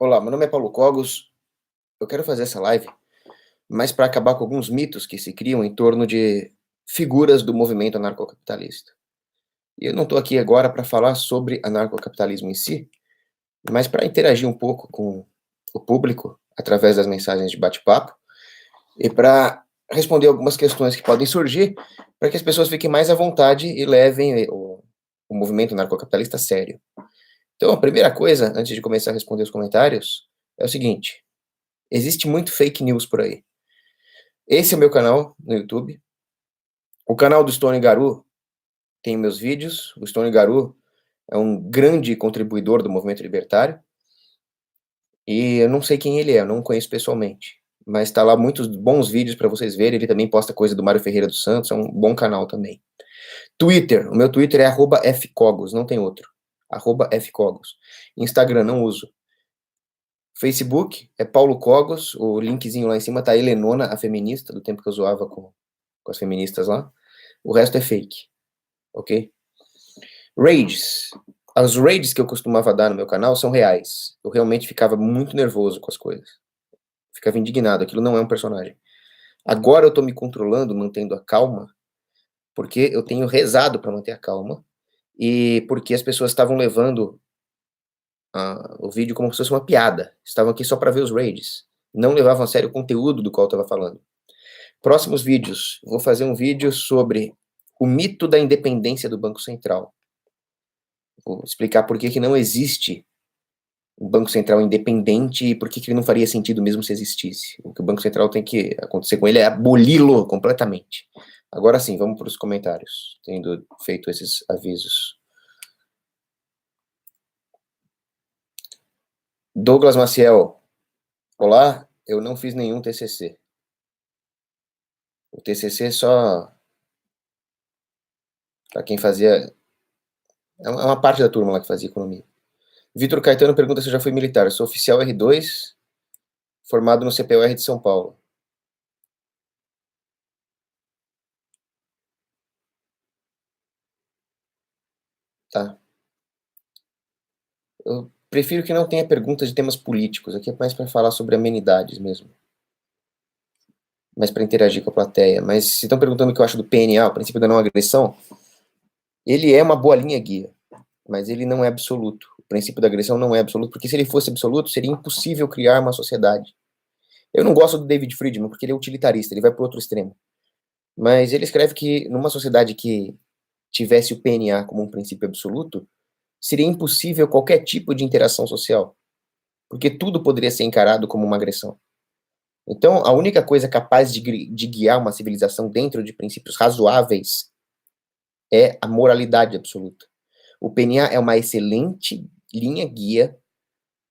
Olá, meu nome é Paulo Cogos. Eu quero fazer essa live, mas para acabar com alguns mitos que se criam em torno de figuras do movimento anarcocapitalista. E eu não estou aqui agora para falar sobre anarcocapitalismo em si, mas para interagir um pouco com o público através das mensagens de bate-papo e para responder algumas questões que podem surgir para que as pessoas fiquem mais à vontade e levem o movimento anarcocapitalista a sério. Então, a primeira coisa, antes de começar a responder os comentários, é o seguinte: existe muito fake news por aí. Esse é o meu canal no YouTube. O canal do Stone Garu tem meus vídeos. O Stone Garu é um grande contribuidor do movimento libertário. E eu não sei quem ele é, eu não o conheço pessoalmente. Mas tá lá muitos bons vídeos para vocês verem. Ele também posta coisa do Mário Ferreira dos Santos, é um bom canal também. Twitter, o meu Twitter é @fcogos, não tem outro. @fcogos. Instagram, não uso. Facebook é Paulo Cogos, o linkzinho lá em cima tá Helenona, a feminista, do tempo que eu zoava com as feministas lá. O resto é fake, ok? Raids. As raids que eu costumava dar no meu canal são reais. Eu realmente ficava muito nervoso com as coisas. Ficava indignado, aquilo não é um personagem. Agora eu tô me controlando, mantendo a calma, porque eu tenho rezado para manter a calma e porque as pessoas estavam levando o vídeo como se fosse uma piada. Estavam aqui só para ver os raids. Não levavam a sério o conteúdo do qual eu estava falando. Próximos vídeos. Vou fazer um vídeo sobre o mito da independência do Banco Central. Vou explicar por que não existe um Banco Central independente e por que ele não faria sentido mesmo se existisse. O que o Banco Central tem que acontecer com ele é aboli-lo completamente. Agora sim, vamos para os comentários, tendo feito esses avisos. Douglas Maciel. Olá, eu não fiz nenhum TCC. O TCC só para quem fazia... É uma parte da turma lá que fazia economia. Vitor Caetano pergunta se eu já fui militar. Eu sou oficial R2, formado no CPUR de São Paulo. Tá. Eu prefiro que não tenha perguntas de temas políticos. Aqui é mais para falar sobre amenidades mesmo. Mais para interagir com a plateia. Mas se estão perguntando o que eu acho do PNA, o princípio da não agressão, ele é uma boa linha guia, mas ele não é absoluto. O princípio da agressão não é absoluto, porque se ele fosse absoluto, seria impossível criar uma sociedade. Eu não gosto do David Friedman, porque ele é utilitarista, ele vai para o outro extremo. Mas ele escreve que numa sociedade que tivesse o PNA como um princípio absoluto, seria impossível qualquer tipo de interação social, porque tudo poderia ser encarado como uma agressão. Então, a única coisa capaz de guiar uma civilização dentro de princípios razoáveis é a moralidade absoluta. O PNA é uma excelente linha guia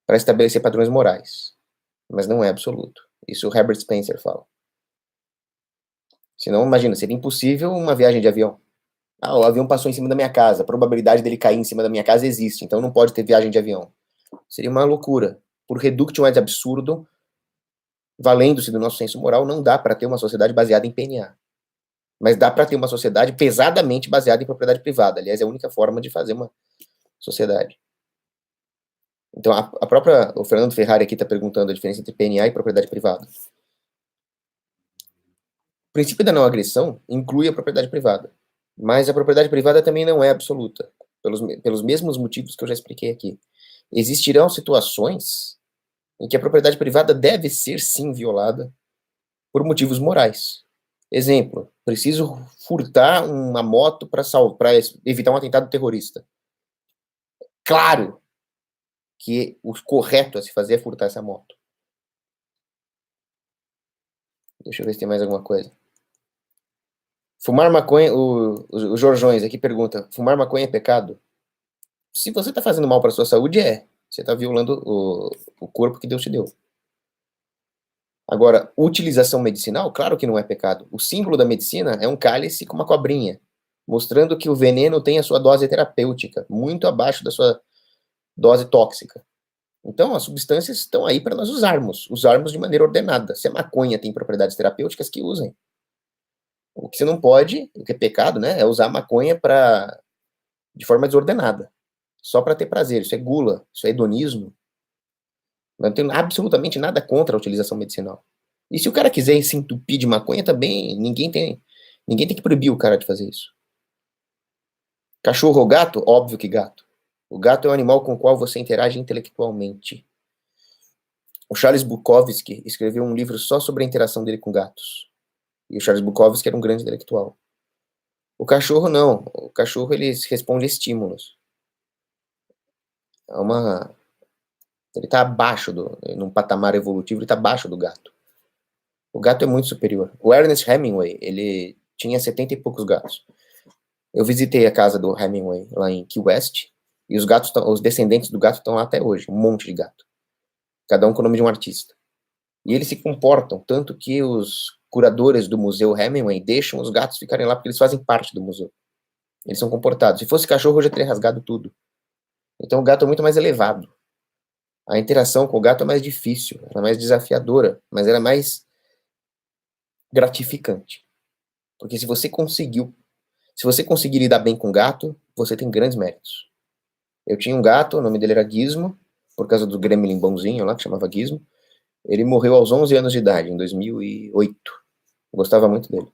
para estabelecer padrões morais, mas não é absoluto. Isso o Herbert Spencer fala. Senão, imagina, seria impossível uma viagem de avião. Ah, o avião passou em cima da minha casa, a probabilidade dele cair em cima da minha casa existe, então não pode ter viagem de avião. Seria uma loucura. Por reductio ad absurdum, valendo-se do nosso senso moral, não dá para ter uma sociedade baseada em PNA. Mas dá para ter uma sociedade pesadamente baseada em propriedade privada. Aliás, é a única forma de fazer uma sociedade. Então, o Fernando Ferrari aqui está perguntando a diferença entre PNA e propriedade privada. O princípio da não agressão inclui a propriedade privada. Mas a propriedade privada também não é absoluta, pelos mesmos motivos que eu já expliquei aqui. Existirão situações em que a propriedade privada deve ser, sim, violada por motivos morais. Exemplo, preciso furtar uma moto para evitar um atentado terrorista. Claro que o correto a se fazer é furtar essa moto. Deixa eu ver se tem mais alguma coisa. Fumar maconha, o Jorjões aqui pergunta, fumar maconha é pecado? Se você está fazendo mal para sua saúde, você está violando o corpo que Deus te deu. Agora, utilização medicinal, claro que não é pecado. O símbolo da medicina é um cálice com uma cobrinha, mostrando que o veneno tem a sua dose terapêutica, muito abaixo da sua dose tóxica. Então, as substâncias estão aí para nós usarmos de maneira ordenada. Se a maconha tem propriedades terapêuticas, que usem. O que você não pode, o que é pecado, né, é usar a maconha de forma desordenada, só para ter prazer. Isso é gula, isso é hedonismo. Não tenho absolutamente nada contra a utilização medicinal. E se o cara quiser se entupir de maconha também, ninguém tem que proibir o cara de fazer isso. Cachorro ou gato? Óbvio que gato. O gato é um animal com o qual você interage intelectualmente. O Charles Bukowski escreveu um livro só sobre a interação dele com gatos. E o Charles Bukowski era um grande intelectual. O cachorro não. O cachorro ele responde a estímulos. É uma... Ele está abaixo num patamar evolutivo, ele está abaixo do gato. O gato é muito superior. O Ernest Hemingway, ele tinha 70 e poucos gatos. Eu visitei a casa do Hemingway lá em Key West, e os descendentes do gato estão lá até hoje, um monte de gato. Cada um com o nome de um artista. E eles se comportam, tanto que os curadores do Museu Hemingway deixam os gatos ficarem lá, porque eles fazem parte do museu. Eles são comportados. Se fosse cachorro, eu já teria rasgado tudo. Então o gato é muito mais elevado. A interação com o gato é mais difícil, ela é mais desafiadora, mas ela é mais gratificante. Porque se você conseguir lidar bem com o gato, você tem grandes méritos. Eu tinha um gato, o nome dele era Gizmo, por causa do gremlin bonzinho lá, que chamava Gizmo. Ele morreu aos 11 anos de idade, em 2008. Eu gostava muito dele.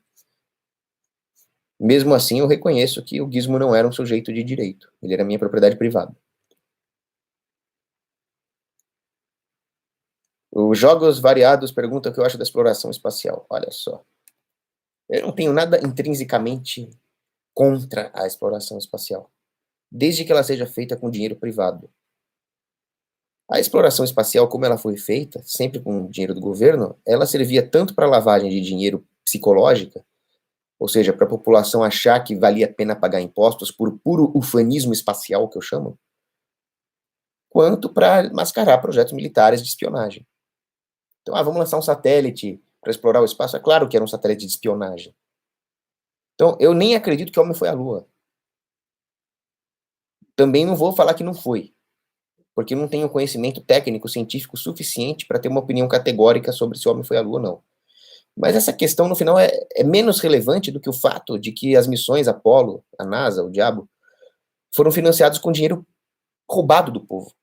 Mesmo assim, eu reconheço que o Gizmo não era um sujeito de direito. Ele era minha propriedade privada. Os Jogos Variados perguntam o que eu acho da exploração espacial. Olha só. Eu não tenho nada intrinsecamente contra a exploração espacial, desde que ela seja feita com dinheiro privado. A exploração espacial, como ela foi feita, sempre com dinheiro do governo, ela servia tanto para lavagem de dinheiro psicológica, ou seja, para a população achar que valia a pena pagar impostos por puro ufanismo espacial, que eu chamo, quanto para mascarar projetos militares de espionagem. Então, vamos lançar um satélite para explorar o espaço. É claro que era um satélite de espionagem. Então, eu nem acredito que o homem foi à Lua. Também não vou falar que não foi, porque eu não tenho conhecimento técnico, científico suficiente para ter uma opinião categórica sobre se o homem foi à Lua ou não. Mas essa questão, no final, é menos relevante do que o fato de que as missões Apollo, a NASA, o diabo, foram financiados com dinheiro roubado do povo.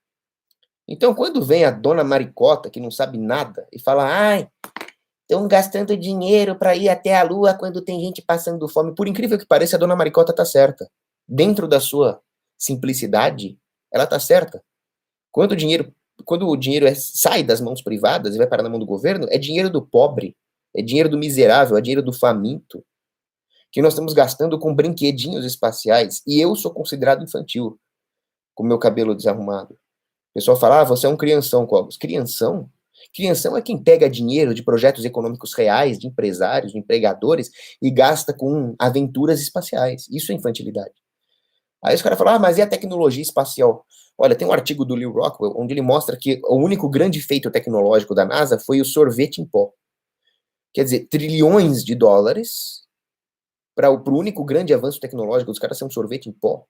Então, quando vem a dona Maricota, que não sabe nada, e fala, ai, estão gastando dinheiro para ir até a Lua quando tem gente passando fome, por incrível que pareça, a dona Maricota está certa. Dentro da sua simplicidade, ela está certa. Quando o dinheiro sai das mãos privadas e vai parar na mão do governo, é dinheiro do pobre, é dinheiro do miserável, é dinheiro do faminto, que nós estamos gastando com brinquedinhos espaciais, e eu sou considerado infantil, com meu cabelo desarrumado. O pessoal fala, você é um crianção, Cogos. Crianção? Crianção é quem pega dinheiro de projetos econômicos reais, de empresários, de empregadores, e gasta com aventuras espaciais. Isso é infantilidade. Aí os caras falam, mas e a tecnologia espacial? Olha, tem um artigo do Lew Rockwell, onde ele mostra que o único grande feito tecnológico da NASA foi o sorvete em pó. Quer dizer, trilhões de dólares para o único grande avanço tecnológico dos caras ser um sorvete em pó.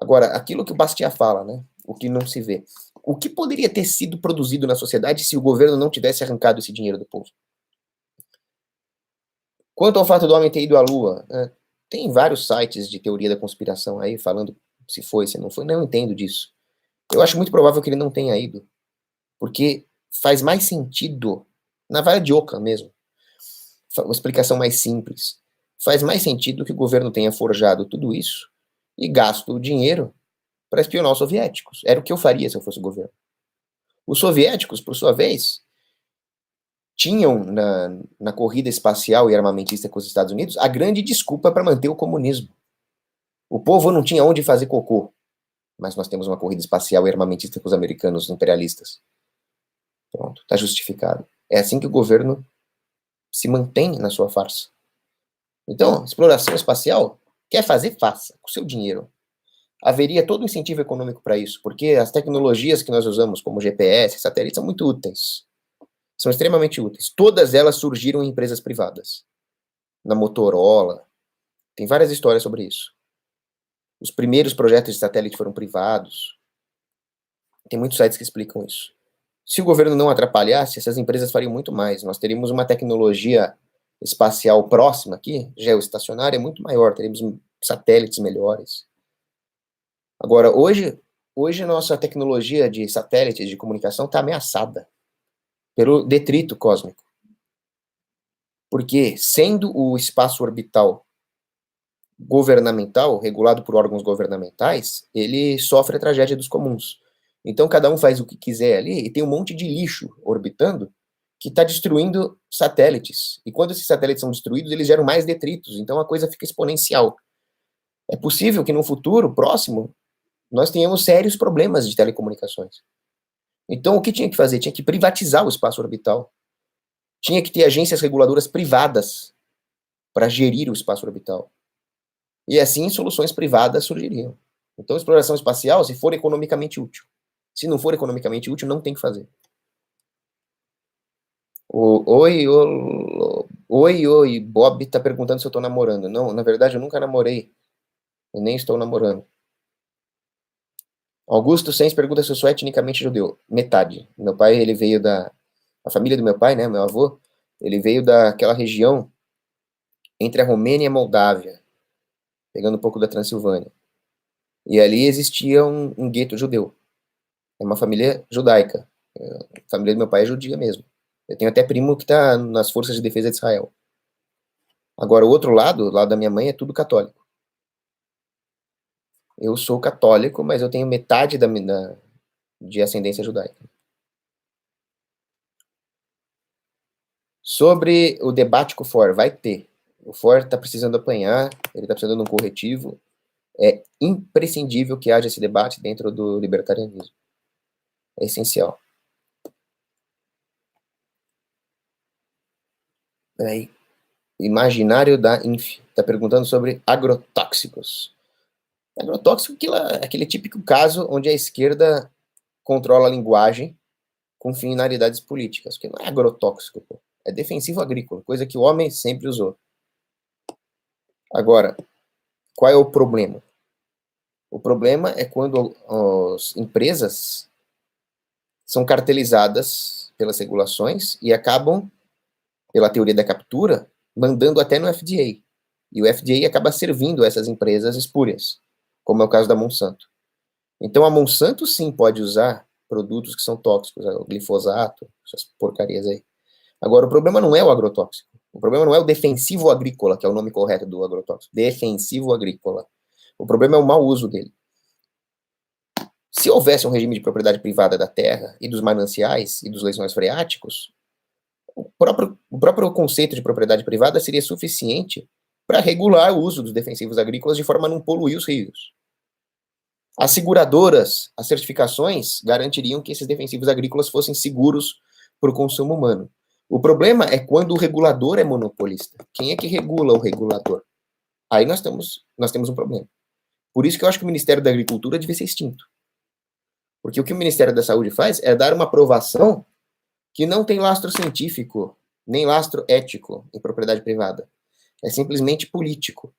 Agora, aquilo que o Bastiat fala, né? O que não se vê. O que poderia ter sido produzido na sociedade se o governo não tivesse arrancado esse dinheiro do povo? Quanto ao fato do homem ter ido à Lua, tem vários sites de teoria da conspiração aí falando se foi, se não foi. Não entendo disso. Eu acho muito provável que ele não tenha ido, porque faz mais sentido, na vara de Oca mesmo, uma explicação mais simples, faz mais sentido que o governo tenha forjado tudo isso e gasto o dinheiro para espionar os soviéticos. Era o que eu faria se eu fosse o governo. Os soviéticos, por sua vez, tinham na corrida espacial e armamentista com os Estados Unidos a grande desculpa para manter o comunismo. O povo não tinha onde fazer cocô, mas nós temos uma corrida espacial e armamentista com os americanos imperialistas. Pronto, está justificado. É assim que o governo se mantém na sua farsa. Então, exploração espacial, quer fazer, faça, com seu dinheiro. Haveria todo um incentivo econômico para isso, porque as tecnologias que nós usamos, como GPS, satélites, são muito úteis. São extremamente úteis. Todas elas surgiram em empresas privadas. Na Motorola, tem várias histórias sobre isso. Os primeiros projetos de satélite foram privados. Tem muitos sites que explicam isso. Se o governo não atrapalhasse, essas empresas fariam muito mais. Nós teríamos uma tecnologia espacial próxima aqui, geoestacionária, muito maior. Teríamos satélites melhores. Agora, hoje, Hoje a nossa tecnologia de satélites de comunicação está ameaçada pelo detrito cósmico. Porque, sendo o espaço orbital governamental, regulado por órgãos governamentais, ele sofre a tragédia dos comuns. Então, cada um faz o que quiser ali e tem um monte de lixo orbitando que está destruindo satélites. E quando esses satélites são destruídos, eles geram mais detritos. Então, a coisa fica exponencial. É possível que no futuro próximo nós tenhamos sérios problemas de telecomunicações. Então, o que tinha que fazer? Tinha que privatizar o espaço orbital. Tinha que ter agências reguladoras privadas para gerir o espaço orbital. E assim soluções privadas surgiriam. Então, exploração espacial, se for economicamente útil. Se não for economicamente útil, não tem que fazer. Oi, Bob tá perguntando se eu tô namorando. Não, na verdade, eu nunca namorei. Eu nem estou namorando. Augusto Sens pergunta se eu sou etnicamente judeu. Metade. Meu pai, ele veio da... A família do meu pai, né, meu avô, ele veio daquela região entre a Romênia e a Moldávia, pegando um pouco da Transilvânia. E ali existia um gueto judeu. É uma família judaica. A família do meu pai é judia mesmo. Eu tenho até primo que está nas forças de defesa de Israel. Agora, o outro lado, o lado da minha mãe, é tudo católico. Eu sou católico, mas eu tenho metade de ascendência judaica. Sobre o debate com o FOR, vai ter. O FOR está precisando apanhar, ele está precisando de um corretivo. É imprescindível que haja esse debate dentro do libertarianismo. É essencial. Peraí. Imaginário da Inf. Está perguntando sobre agrotóxicos. Agrotóxico é aquele típico caso onde a esquerda controla a linguagem com finalidades políticas, que não é agrotóxico, pô. É defensivo agrícola, coisa que o homem sempre usou. Agora, qual é o problema? O problema é quando as empresas são cartelizadas pelas regulações e acabam, pela teoria da captura, mandando até no FDA. E o FDA acaba servindo essas empresas espúrias, como é o caso da Monsanto. Então a Monsanto sim pode usar produtos que são tóxicos, o glifosato, essas porcarias aí. Agora, o problema não é o agrotóxico. O problema não é o defensivo agrícola, que é o nome correto do agrotóxico. Defensivo agrícola. O problema é o mau uso dele. Se houvesse um regime de propriedade privada da terra e dos mananciais e dos lençóis freáticos, o próprio conceito de propriedade privada seria suficiente para regular o uso dos defensivos agrícolas de forma a não poluir os rios. As seguradoras, as certificações garantiriam que esses defensivos agrícolas fossem seguros para o consumo humano. O problema é quando o regulador é monopolista. Quem é que regula o regulador? Aí nós temos um problema. Por isso que eu acho que o Ministério da Agricultura devia ser extinto. Porque o que o Ministério da Saúde faz é dar uma aprovação que não tem lastro científico, nem lastro ético em propriedade privada. É simplesmente político.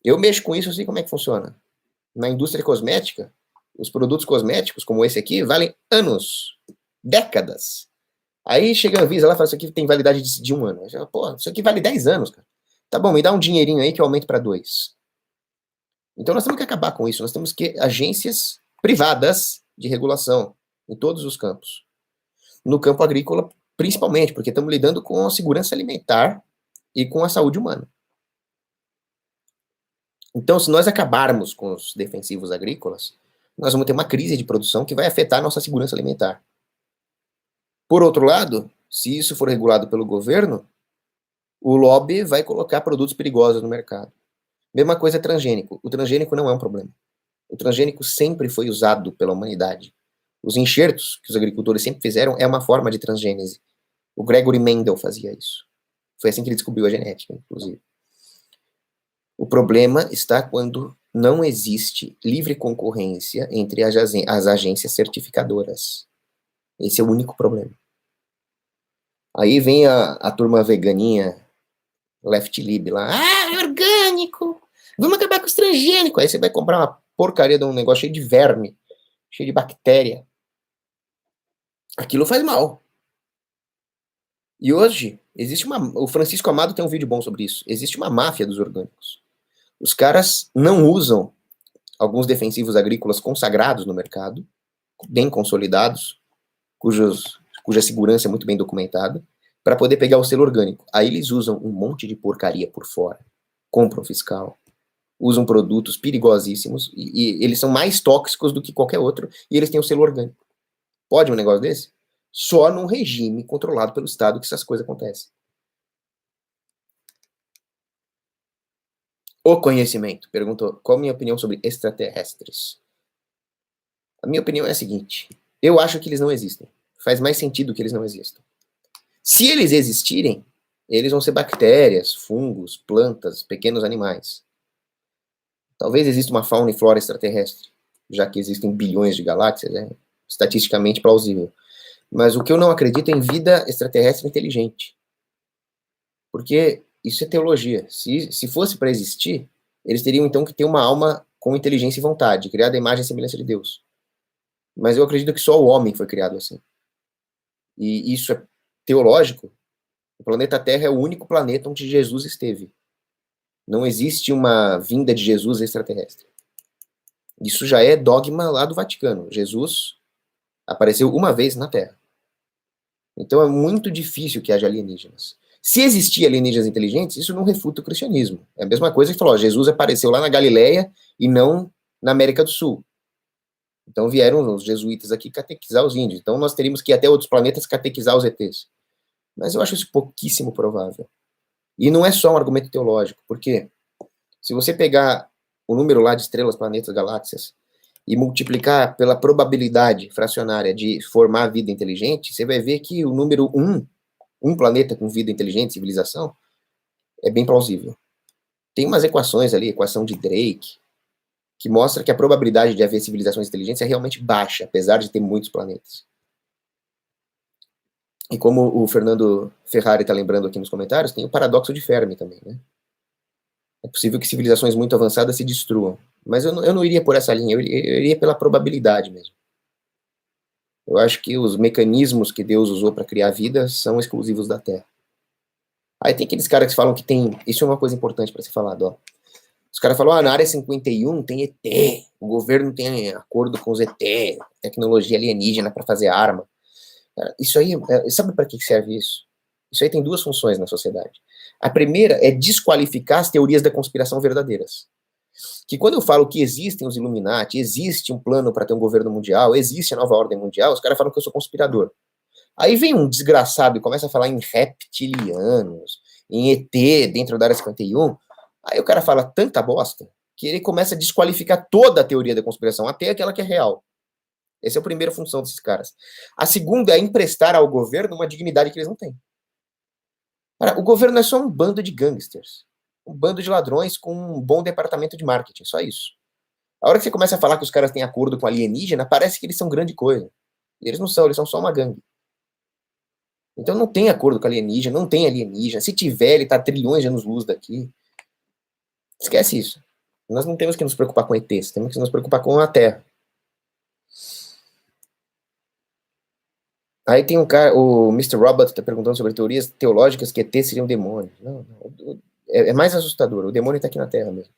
Eu mexo com isso, eu sei como é que funciona. Na indústria cosmética, os produtos cosméticos, como esse aqui, valem anos, décadas. Aí chega a Anvisa lá e fala, isso aqui tem validade de 1 ano. Eu falo, pô, isso aqui vale 10 anos, cara. Tá bom, me dá um dinheirinho aí que eu aumento para 2. Então nós temos que acabar com isso. Nós temos que agências privadas de regulação em todos os campos. No campo agrícola, principalmente, porque estamos lidando com a segurança alimentar e com a saúde humana. Então, se nós acabarmos com os defensivos agrícolas, nós vamos ter uma crise de produção que vai afetar a nossa segurança alimentar. Por outro lado, se isso for regulado pelo governo, o lobby vai colocar produtos perigosos no mercado. Mesma coisa é transgênico. O transgênico não é um problema. O transgênico sempre foi usado pela humanidade. Os enxertos que os agricultores sempre fizeram é uma forma de transgênese. O Gregory Mendel fazia isso. Foi assim que ele descobriu a genética, inclusive. O problema está quando não existe livre concorrência entre as agências certificadoras. Esse é o único problema. Aí vem a turma veganinha, left lib lá. Ah, é orgânico! Vamos acabar com os transgênicos. Aí você vai comprar uma porcaria de um negócio cheio de verme, cheio de bactéria. Aquilo faz mal. E hoje, existe o Francisco Amado tem um vídeo bom sobre isso. Existe uma máfia dos orgânicos. Os caras não usam alguns defensivos agrícolas consagrados no mercado, bem consolidados, cuja segurança é muito bem documentada, para poder pegar o selo orgânico. Aí eles usam um monte de porcaria por fora, compram fiscal, usam produtos perigosíssimos, e eles são mais tóxicos do que qualquer outro, e eles têm o selo orgânico. Pode um negócio desse? Só num regime controlado pelo Estado que essas coisas acontecem. O conhecimento perguntou qual a minha opinião sobre extraterrestres. A minha opinião é a seguinte: eu acho que eles não existem. Faz mais sentido que eles não existam. Se eles existirem, eles vão ser bactérias, fungos, plantas, pequenos animais. Talvez exista uma fauna e flora extraterrestre, já que existem bilhões de galáxias, é estatisticamente plausível. Mas o que eu não acredito é em vida extraterrestre inteligente. Porque isso é teologia. Se fosse para existir, eles teriam então que ter uma alma com inteligência e vontade, criada à imagem e semelhança de Deus. Mas eu acredito que só o homem foi criado assim. E isso é teológico. O planeta Terra é o único planeta onde Jesus esteve. Não existe uma vinda de Jesus extraterrestre. Isso já é dogma lá do Vaticano. Jesus apareceu uma vez na Terra. Então é muito difícil que haja alienígenas. Se existir alienígenas inteligentes, isso não refuta o cristianismo. É a mesma coisa que falou, Jesus apareceu lá na Galileia e não na América do Sul. Então vieram os jesuítas aqui catequizar os índios. Então nós teríamos que ir até outros planetas catequizar os ETs. Mas eu acho isso pouquíssimo provável. E não é só um argumento teológico, porque se você pegar o número lá de estrelas, planetas, galáxias, e multiplicar pela probabilidade fracionária de formar vida inteligente, você vai ver que o número 1 planeta com vida inteligente, civilização, é bem plausível. Tem umas equações ali, equação de Drake, que mostra que a probabilidade de haver civilizações inteligentes é realmente baixa, apesar de ter muitos planetas. E como o Fernando Ferrari está lembrando aqui nos comentários, tem o paradoxo de Fermi também, né? É possível que civilizações muito avançadas se destruam. Mas eu não iria por essa linha, eu iria pela probabilidade mesmo. Eu acho que os mecanismos que Deus usou para criar a vida são exclusivos da Terra. Aí tem aqueles caras que falam que tem... Isso é uma coisa importante para ser falado, ó. Os caras falam, na área 51 tem ET, o governo tem acordo com os ET, tecnologia alienígena para fazer arma. Isso aí, sabe para que serve isso? Isso aí tem duas funções na sociedade. A primeira é desqualificar as teorias da conspiração verdadeiras. Que quando eu falo que existem os Illuminati, existe um plano para ter um governo mundial, existe a nova ordem mundial, os caras falam que eu sou conspirador. Aí vem um desgraçado e começa a falar em reptilianos, em ET dentro da área 51, aí o cara fala tanta bosta que ele começa a desqualificar toda a teoria da conspiração, até aquela que é real. Essa é a primeira função desses caras. A segunda é emprestar ao governo uma dignidade que eles não têm. O governo é só um bando de gangsters, um bando de ladrões com um bom departamento de marketing, só isso. A hora que você começa a falar que os caras têm acordo com alienígena, parece que eles são grande coisa. E eles não são, eles são só uma gangue. Então não tem acordo com alienígena, não tem alienígena. Se tiver, ele tá a trilhões de anos-luz daqui. Esquece isso. Nós não temos que nos preocupar com ETs, temos que nos preocupar com a Terra. Aí tem um cara, o Mr. Robot tá perguntando sobre teorias teológicas que ETs seriam demônios. Não, é mais assustador. O demônio tá aqui na Terra mesmo,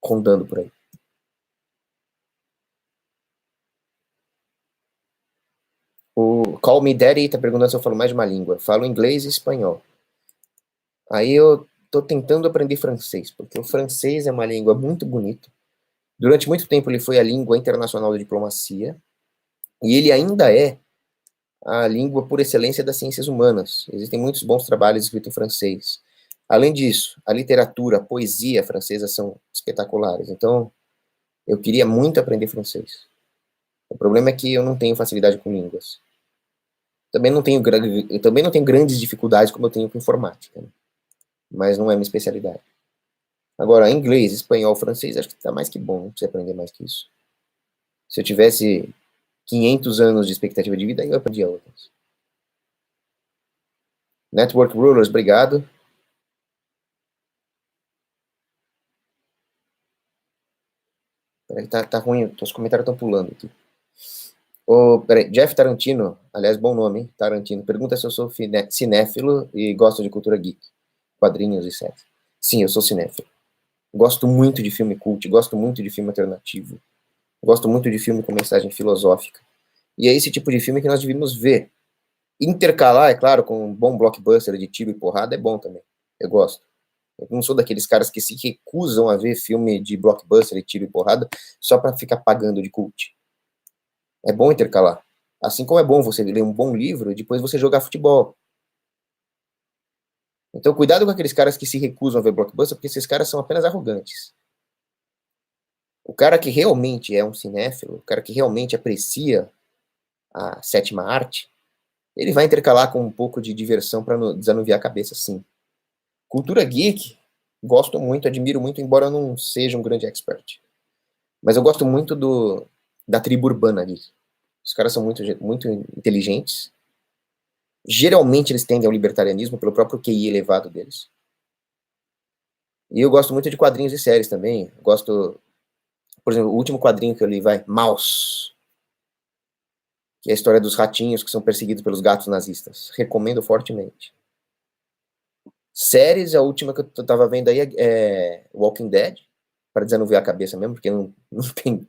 rondando por aí. O Call Me Daddy tá perguntando se eu falo mais de uma língua. Falo inglês e espanhol. Aí eu tô tentando aprender francês, porque o francês é uma língua muito bonita. Durante muito tempo ele foi a língua internacional da diplomacia, e ele ainda é a língua por excelência das ciências humanas. Existem muitos bons trabalhos escritos em francês. Além disso, a literatura, a poesia francesa são espetaculares. Então, eu queria muito aprender francês. O problema é que eu não tenho facilidade com línguas. Eu também não tenho grandes dificuldades como eu tenho com informática, né? Mas não é minha especialidade. Agora, inglês, espanhol, francês, acho que tá mais que bom, não precisa aprender mais que isso. Se eu tivesse 500 anos de expectativa de vida, aí eu aprendia outras. Network Rulers, obrigado. Peraí, tá ruim, os comentários estão pulando aqui. Peraí, Jeff Tarantino, aliás, bom nome, hein? Tarantino, pergunta se eu sou cinéfilo e gosto de cultura geek, quadrinhos e séries. Sim, eu sou cinéfilo. Gosto muito de filme cult, gosto muito de filme alternativo. Gosto muito de filme com mensagem filosófica. E é esse tipo de filme que nós devíamos ver. Intercalar, é claro, com um bom blockbuster de tiro e porrada é bom também. Eu gosto. Eu não sou daqueles caras que se recusam a ver filme de blockbuster de tiro e porrada só para ficar pagando de cult. É bom intercalar. Assim como é bom você ler um bom livro e depois você jogar futebol. Então, cuidado com aqueles caras que se recusam a ver blockbuster, porque esses caras são apenas arrogantes. O cara que realmente é um cinéfilo, o cara que realmente aprecia a sétima arte, ele vai intercalar com um pouco de diversão para desanuviar a cabeça, sim. Cultura geek, gosto muito, admiro muito, embora eu não seja um grande expert. Mas eu gosto muito da tribo urbana geek. Os caras são muito inteligentes. Geralmente eles tendem ao libertarianismo pelo próprio QI elevado deles. E eu gosto muito de quadrinhos e séries também. Eu gosto, por exemplo, o último quadrinho que eu li, Maus, que é a história dos ratinhos que são perseguidos pelos gatos nazistas. Recomendo fortemente. Séries, a última que eu tava vendo aí é Walking Dead, para desanuviar a cabeça mesmo, porque não tem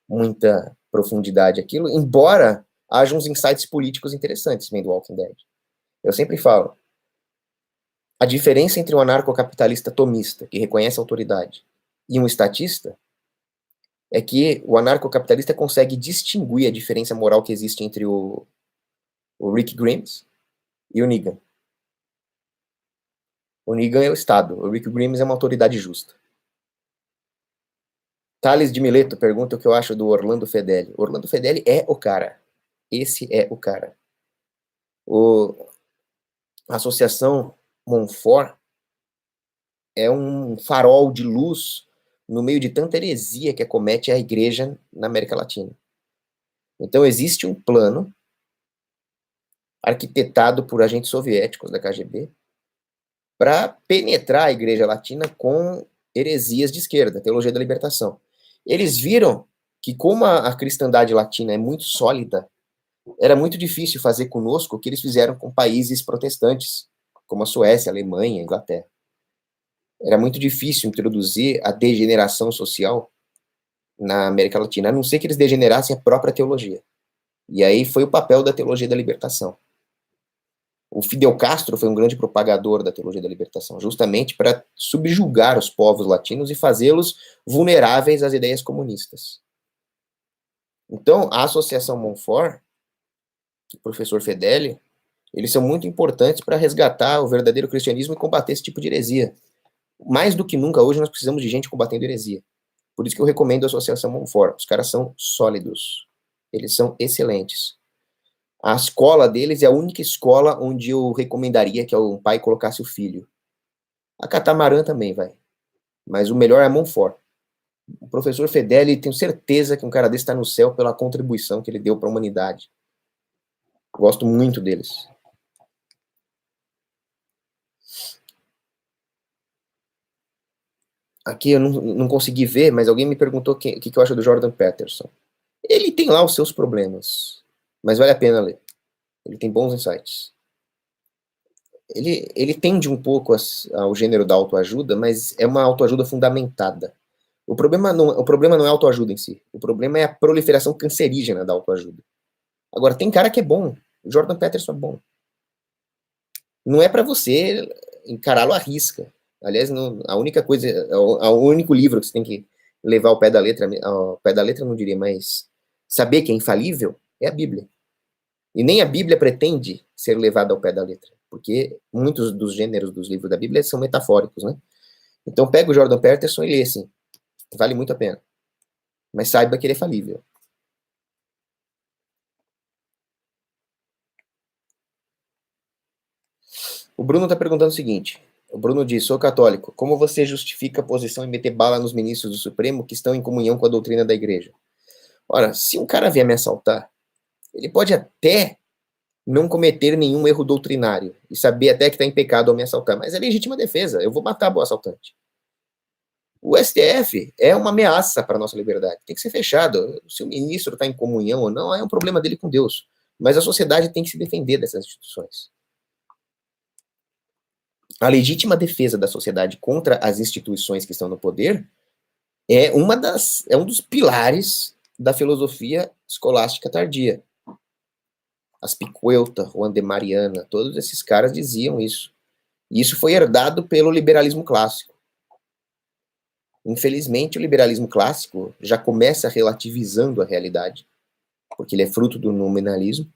muita profundidade aquilo, embora haja uns insights políticos interessantes vendo Walking Dead. Eu sempre falo, a diferença entre um anarcocapitalista tomista, que reconhece a autoridade, e um estatista, é que o anarcocapitalista consegue distinguir a diferença moral que existe entre o Rick Grimes e o Negan. O Negan é o Estado, o Rick Grimes é uma autoridade justa. Thales de Mileto pergunta o que eu acho do Orlando Fedeli. Orlando Fedeli é o cara. Esse é o cara. A Associação Monfort é um farol de luz no meio de tanta heresia que acomete a igreja na América Latina. Então existe um plano arquitetado por agentes soviéticos da KGB para penetrar a igreja latina com heresias de esquerda, teologia da libertação. Eles viram que como a cristandade latina é muito sólida, era muito difícil fazer conosco o que eles fizeram com países protestantes, como a Suécia, a Alemanha, a Inglaterra. Era muito difícil introduzir a degeneração social na América Latina, a não ser que eles degenerassem a própria teologia. E aí foi o papel da teologia da libertação. O Fidel Castro foi um grande propagador da teologia da libertação, justamente para subjugar os povos latinos e fazê-los vulneráveis às ideias comunistas. Então, a Associação Monfort, o professor Fedeli, eles são muito importantes para resgatar o verdadeiro cristianismo e combater esse tipo de heresia. Mais do que nunca, hoje nós precisamos de gente combatendo heresia. Por isso que eu recomendo a Associação Monfort. Os caras são sólidos. Eles são excelentes. A escola deles é a única escola onde eu recomendaria que um pai colocasse o filho. A Catamarã também, vai. Mas o melhor é a Monfort. O professor Fedeli, tenho certeza que um cara desse está no céu pela contribuição que ele deu para a humanidade. Gosto muito deles. Aqui eu não consegui ver, mas alguém me perguntou o que eu acho do Jordan Peterson. Ele tem lá os seus problemas, mas vale a pena ler. Ele tem bons insights. Ele tende um pouco ao gênero da autoajuda, mas é uma autoajuda fundamentada. O problema não é a autoajuda em si. O problema é a proliferação cancerígena da autoajuda. Agora, tem cara que é bom. O Jordan Peterson é bom. Não é para você encará-lo à risca. Aliás, a única coisa, o único livro que você tem que levar ao pé da letra não diria, mas saber que é infalível é a Bíblia. E nem a Bíblia pretende ser levada ao pé da letra, porque muitos dos gêneros dos livros da Bíblia são metafóricos, né? Então pega o Jordan Peterson e lê assim, vale muito a pena. Mas saiba que ele é falível. O Bruno está perguntando o seguinte, o Bruno diz, sou católico, como você justifica a posição em meter bala nos ministros do Supremo que estão em comunhão com a doutrina da igreja? Ora, se um cara vier me assaltar, ele pode até não cometer nenhum erro doutrinário e saber até que está em pecado ao me assaltar, mas é legítima defesa, eu vou matar o assaltante. O STF é uma ameaça para a nossa liberdade, tem que ser fechado. Se o ministro está em comunhão ou não, é um problema dele com Deus, mas a sociedade tem que se defender dessas instituições. A legítima defesa da sociedade contra as instituições que estão no poder é um dos pilares da filosofia escolástica tardia. Aspicquelta, Juan de Mariana, todos esses caras diziam isso. E isso foi herdado pelo liberalismo clássico. Infelizmente, o liberalismo clássico já começa relativizando a realidade, porque ele é fruto do nominalismo,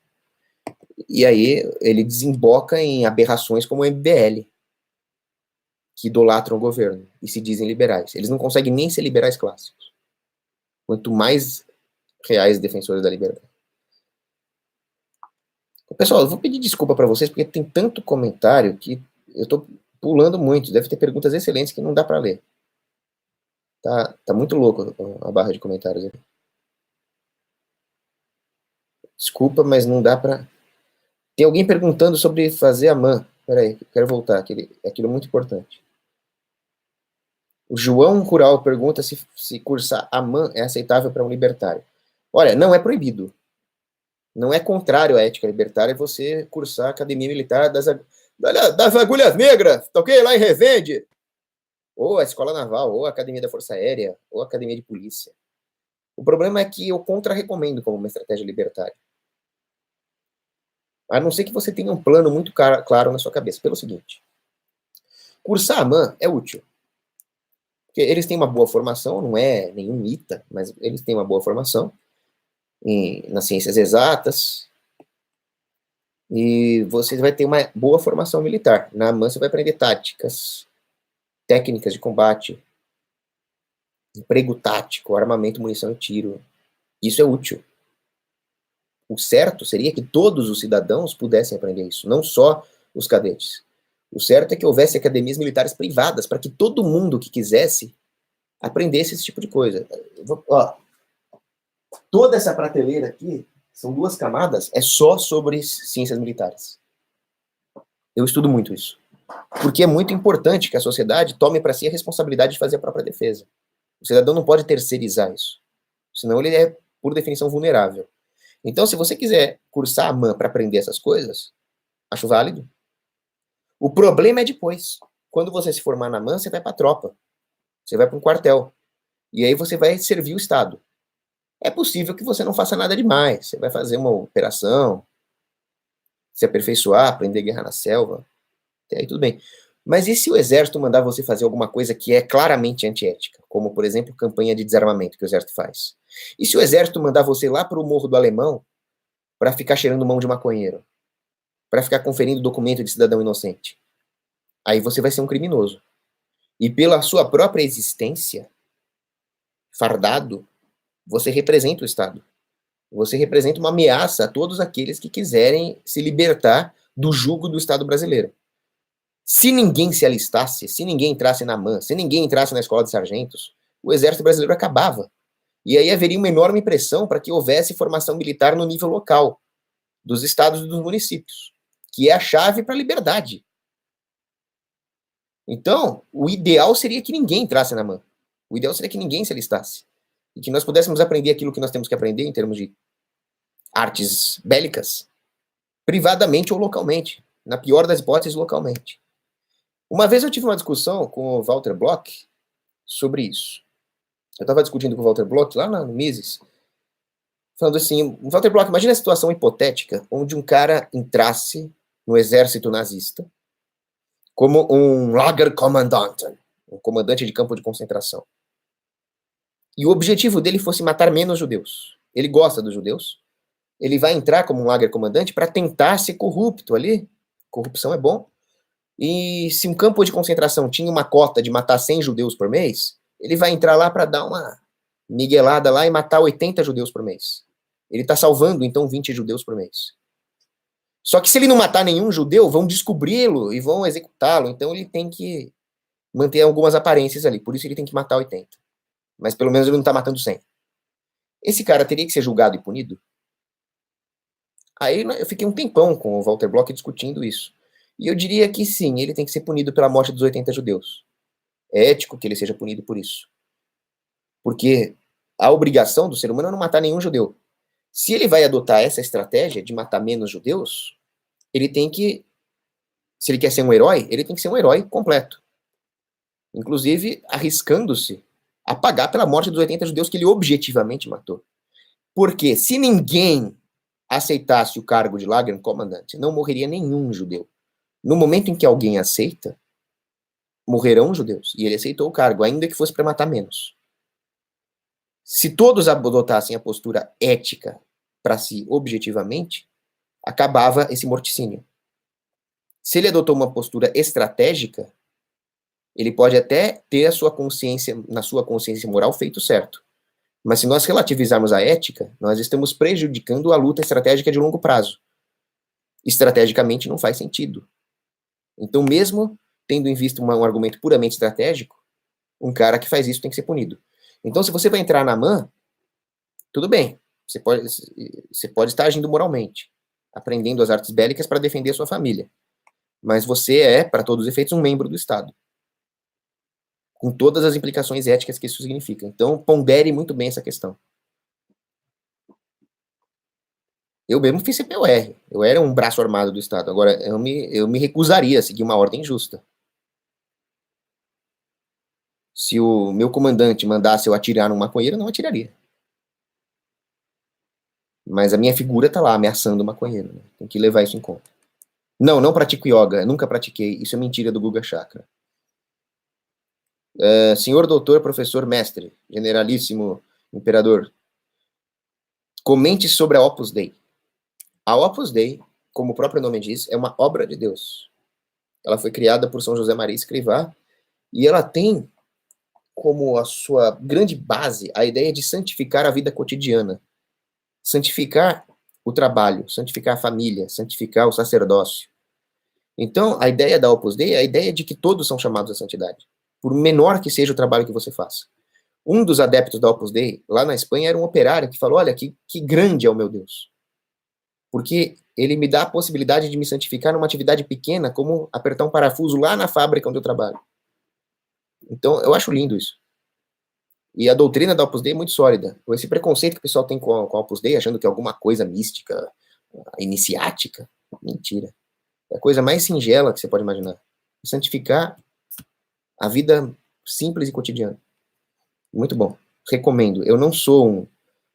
e aí ele desemboca em aberrações como o MBL, que idolatram o governo e se dizem liberais. Eles não conseguem nem ser liberais clássicos, quanto mais reais defensores da liberdade. Pessoal, eu vou pedir desculpa para vocês, porque tem tanto comentário que eu estou pulando muito. Deve ter perguntas excelentes que não dá para ler. Tá muito louco a barra de comentários. Desculpa, mas não dá para... Tem alguém perguntando sobre fazer a MAN. Peraí, quero voltar. Aquilo é muito importante. O João Rural pergunta se cursar a MAN é aceitável para um libertário. Olha, não é proibido. Não é contrário à ética libertária você cursar a Academia Militar das Agulhas Negras, tá ok? Lá em Resende. Ou a Escola Naval, ou a Academia da Força Aérea, ou a Academia de Polícia. O problema é que eu contra-recomendo como uma estratégia libertária. A não ser que você tenha um plano muito claro na sua cabeça. Pelo seguinte, cursar a MAN é útil. Porque eles têm uma boa formação, não é nenhum ITA, mas eles têm uma boa formação nas ciências exatas, e você vai ter uma boa formação militar. Na MAN você vai aprender táticas, técnicas de combate, emprego tático, armamento, munição e tiro. Isso é útil. O certo seria que todos os cidadãos pudessem aprender isso, não só os cadetes. O certo é que houvesse academias militares privadas para que todo mundo que quisesse aprendesse esse tipo de coisa. Ó, toda essa prateleira aqui, são 2 camadas, é só sobre ciências militares. Eu estudo muito isso. Porque é muito importante que a sociedade tome para si a responsabilidade de fazer a própria defesa. O cidadão não pode terceirizar isso. Senão ele é, por definição, vulnerável. Então, se você quiser cursar a MAN para aprender essas coisas, acho válido. O problema é depois. Quando você se formar na MAN, você vai para a tropa. Você vai para um quartel. E aí você vai servir o Estado. É possível que você não faça nada demais. Você vai fazer uma operação, se aperfeiçoar, aprender guerra na selva. Até aí tudo bem. Mas e se o exército mandar você fazer alguma coisa que é claramente antiética? Como, por exemplo, campanha de desarmamento que o exército faz. E se o exército mandar você lá para o Morro do Alemão para ficar cheirando mão de maconheiro? Para ficar conferindo documento de cidadão inocente? Aí você vai ser um criminoso. E pela sua própria existência, fardado, você representa o Estado. Você representa uma ameaça a todos aqueles que quiserem se libertar do jugo do Estado brasileiro. Se ninguém se alistasse, se ninguém entrasse na MAN, se ninguém entrasse na escola de sargentos, o exército brasileiro acabava. E aí haveria uma enorme pressão para que houvesse formação militar no nível local, dos estados e dos municípios, que é a chave para a liberdade. Então, o ideal seria que ninguém entrasse na MAN. O ideal seria que ninguém se alistasse. E que nós pudéssemos aprender aquilo que nós temos que aprender em termos de artes bélicas, privadamente ou localmente. Na pior das hipóteses, localmente. Uma vez eu tive uma discussão com o Walter Bloch sobre isso. Eu estava discutindo com o Walter Bloch lá no Mises, falando assim, Walter Bloch, imagina a situação hipotética onde um cara entrasse no exército nazista como um Lagerkommandant, um comandante de campo de concentração. E o objetivo dele fosse matar menos judeus. Ele gosta dos judeus. Ele vai entrar como um Lagerkommandant para tentar ser corrupto ali. Corrupção é bom. E se um campo de concentração tinha uma cota de matar 100 judeus por mês, ele vai entrar lá para dar uma miguelada lá e matar 80 judeus por mês. Ele está salvando, então, 20 judeus por mês. Só que se ele não matar nenhum judeu, vão descobri-lo e vão executá-lo. Então ele tem que manter algumas aparências ali. Por isso ele tem que matar 80. Mas pelo menos ele não está matando 100. Esse cara teria que ser julgado e punido? Aí eu fiquei um tempão com o Walter Bloch discutindo isso. E eu diria que sim, ele tem que ser punido pela morte dos 80 judeus. É ético que ele seja punido por isso. Porque a obrigação do ser humano é não matar nenhum judeu. Se ele vai adotar essa estratégia de matar menos judeus, ele tem que, se ele quer ser um herói, ele tem que ser um herói completo. Inclusive, arriscando-se a pagar pela morte dos 80 judeus que ele objetivamente matou. Porque se ninguém aceitasse o cargo de Lagerkommandant, não morreria nenhum judeu. No momento em que alguém aceita, morrerão judeus. E ele aceitou o cargo, ainda que fosse para matar menos. Se todos adotassem a postura ética para si objetivamente, acabava esse morticínio. Se ele adotou uma postura estratégica, ele pode até ter a sua consciência, na sua consciência moral, feito certo. Mas se nós relativizarmos a ética, nós estamos prejudicando a luta estratégica de longo prazo. Estrategicamente não faz sentido. Então, mesmo tendo em vista um argumento puramente estratégico, um cara que faz isso tem que ser punido. Então, se você vai entrar na MAN, tudo bem. Você pode estar agindo moralmente, aprendendo as artes bélicas para defender a sua família. Mas você é, para todos os efeitos, um membro do Estado. Com todas as implicações éticas que isso significa. Então, pondere muito bem essa questão. Eu mesmo fiz CPOR. Eu era um braço armado do Estado. Agora, eu me recusaria a seguir uma ordem justa. Se o meu comandante mandasse eu atirar num maconheiro, eu não atiraria. Mas a minha figura tá lá, ameaçando o maconheiro. Né? Tem que levar isso em conta. Não pratico yoga. Nunca pratiquei. Isso é mentira do Guga Chakra. Senhor doutor, professor, mestre, generalíssimo, imperador, comente sobre a Opus Dei. A Opus Dei, como o próprio nome diz, é uma obra de Deus. Ela foi criada por São José Maria Escrivá e ela tem como a sua grande base a ideia de santificar a vida cotidiana, santificar o trabalho, santificar a família, santificar o sacerdócio. Então, a ideia da Opus Dei é a ideia de que todos são chamados à santidade, por menor que seja o trabalho que você faça. Um dos adeptos da Opus Dei, lá na Espanha, era um operário que falou, olha, que grande é o meu Deus. Porque ele me dá a possibilidade de me santificar numa atividade pequena, como apertar um parafuso lá na fábrica onde eu trabalho. Então, eu acho lindo isso. E a doutrina da Opus Dei é muito sólida. Esse preconceito que o pessoal tem com a Opus Dei, achando que é alguma coisa mística, iniciática, mentira. É a coisa mais singela que você pode imaginar. Santificar a vida simples e cotidiana. Muito bom. Recomendo. Eu não sou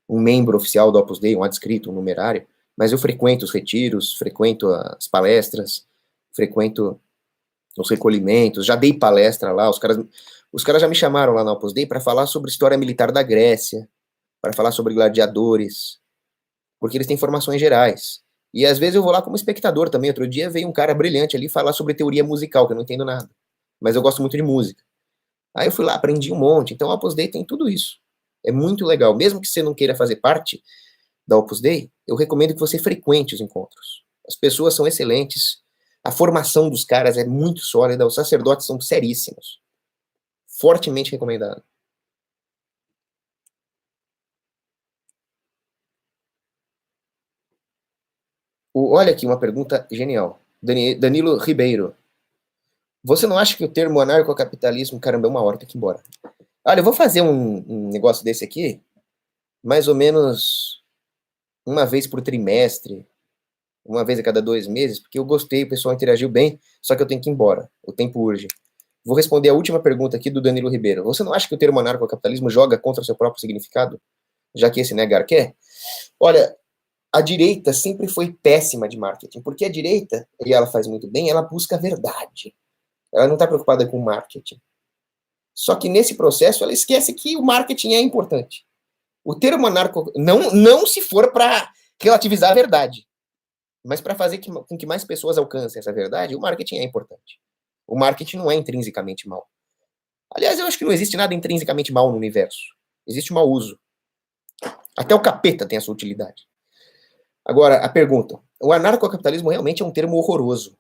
um membro oficial do Opus Dei, um adscrito, um numerário, mas eu frequento os retiros, frequento as palestras, frequento os recolhimentos, já dei palestra lá, os caras já me chamaram lá na Opus Dei para falar sobre história militar da Grécia, para falar sobre gladiadores, porque eles têm informações gerais. E às vezes eu vou lá como espectador também. Outro dia veio um cara brilhante ali falar sobre teoria musical, que eu não entendo nada, mas eu gosto muito de música. Aí eu fui lá, aprendi um monte. Então a Opus Dei tem tudo isso. É muito legal. Mesmo que você não queira fazer parte da Opus Dei, eu recomendo que você frequente os encontros. As pessoas são excelentes, a formação dos caras é muito sólida, os sacerdotes são seríssimos. Fortemente recomendado. Olha aqui uma pergunta genial. Danilo Ribeiro. Você não acha que o termo anarcocapitalismo, caramba, é uma hora, tem que ir embora. Olha, eu vou fazer um negócio desse aqui, mais ou menos uma vez por trimestre, uma vez a cada 2 meses, porque eu gostei, o pessoal interagiu bem, só que eu tenho que ir embora, o tempo urge. Vou responder a última pergunta aqui do Danilo Ribeiro. Você não acha que o termo anarcocapitalismo joga contra o seu próprio significado, já que esse negar quer? Olha, a direita sempre foi péssima de marketing, porque a direita, e ela faz muito bem, ela busca a verdade. Ela não está preocupada com marketing. Só que nesse processo ela esquece que o marketing é importante. O termo anarco não se for para relativizar a verdade, mas para fazer com que mais pessoas alcancem essa verdade, o marketing é importante. O marketing não é intrinsecamente mal. Aliás, eu acho que não existe nada intrinsecamente mal no universo. Existe mau uso. Até o capeta tem a sua utilidade. Agora, a pergunta. O anarcocapitalismo realmente é um termo horroroso.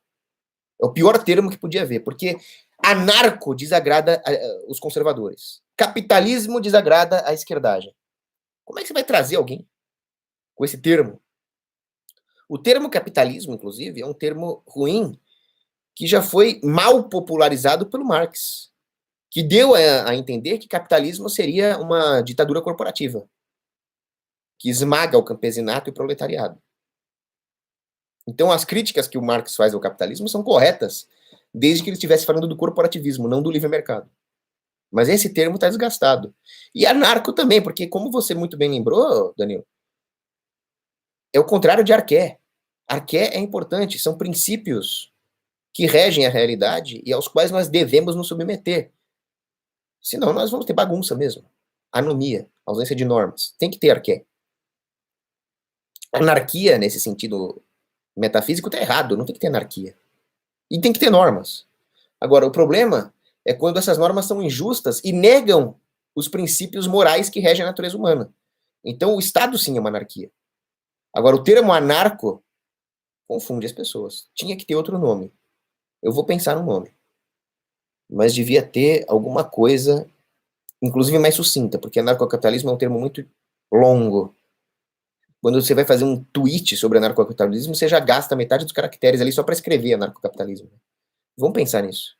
É o pior termo que podia haver, porque anarco desagrada os conservadores. Capitalismo desagrada a esquerdagem. Como é que você vai trazer alguém com esse termo? O termo capitalismo, inclusive, é um termo ruim que já foi mal popularizado pelo Marx, que deu a entender que capitalismo seria uma ditadura corporativa, que esmaga o campesinato e o proletariado. Então, as críticas que o Marx faz ao capitalismo são corretas, desde que ele estivesse falando do corporativismo, não do livre mercado. Mas esse termo está desgastado. E anarco também, porque, como você muito bem lembrou, Danilo, É o contrário de arqué. Arqué é importante, são princípios que regem a realidade e aos quais nós devemos nos submeter. Senão nós vamos ter bagunça mesmo. Anomia, ausência de normas. Tem que ter arqué. Anarquia, nesse sentido metafísico, está errado. Não tem que ter anarquia. E tem que ter normas. Agora, o problema é quando essas normas são injustas e negam os princípios morais que regem a natureza humana. Então, o Estado, sim, é uma anarquia. Agora, o termo anarco confunde as pessoas. Tinha que ter outro nome. Eu vou pensar no nome. Mas devia ter alguma coisa, inclusive mais sucinta, porque anarcocapitalismo é um termo muito longo. Quando você vai fazer um tweet sobre anarcocapitalismo, você já gasta metade dos caracteres ali só para escrever anarcocapitalismo. Vamos pensar nisso.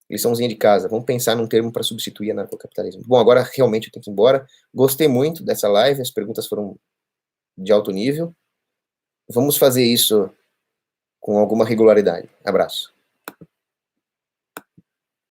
Liçãozinha de casa. Vamos pensar num termo para substituir anarcocapitalismo. Bom, agora realmente eu tenho que ir embora. Gostei muito dessa live, as perguntas foram de alto nível. Vamos fazer isso com alguma regularidade. Abraço.